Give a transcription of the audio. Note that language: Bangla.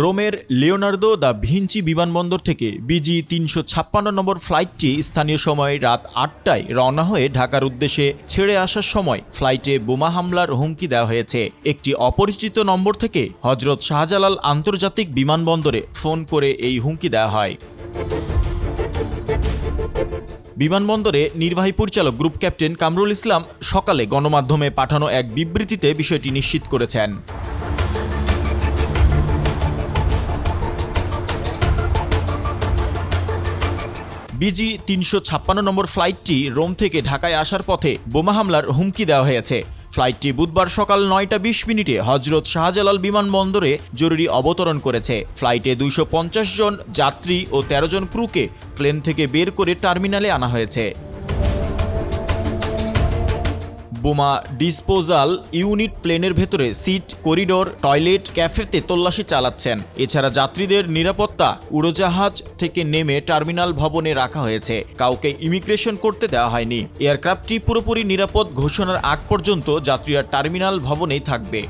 রোমের লিওনার্দো দ্য ভিঞ্চি বিমানবন্দর থেকে বিজি ৩৫৬ নম্বর ফ্লাইটটি স্থানীয় সময় রাত ৮টায় রওনা হয়ে ঢাকার উদ্দেশ্যে ছেড়ে আসার সময় ফ্লাইটে বোমা হামলার হুমকি দেওয়া হয়েছে। একটি অপরিচিত নম্বর থেকে হজরত শাহজালাল আন্তর্জাতিক বিমানবন্দরে ফোন করে এই হুমকি দেওয়া হয়। বিমানবন্দরে নির্বাহী পরিচালক গ্রুপ ক্যাপ্টেন কামরুল ইসলাম সকালে গণমাধ্যমে পাঠানো এক বিবৃতিতে বিষয়টি নিশ্চিত করেছেন। বিজি ৩৫৬ নম্বর ফ্লাইটটি রোম থেকে ঢাকায় আসার পথে বোমা হামলার হুমকি দেওয়া হয়েছে। ফ্লাইটটি বুধবার সকাল ৯টা ২০ মিনিটে হজরত শাহজালাল বিমানবন্দরে জরুরি অবতরণ করেছে। ফ্লাইটে ২৫০ জন যাত্রী ও ১৩ জন ক্রুকে প্লেন থেকে বের করে টার্মিনালে আনা হয়েছে। বোমা ডিসপোজাল ইউনিট প্লেনের ভেতরে সিট, করিডোর, টয়লেট, ক্যাফেতে তল্লাশি চালাচ্ছেন। এছাড়া যাত্রীদের নিরাপত্তা উড়োজাহাজ থেকে নেমে টার্মিনাল ভবনে রাখা হয়েছে। কাউকে ইমিগ্রেশন করতে দেওয়া হয়নি। এয়ারক্রাফটটি পুরোপুরি নিরাপদ ঘোষণার আগ পর্যন্ত যাত্রীরা টার্মিনাল ভবনেই থাকবে।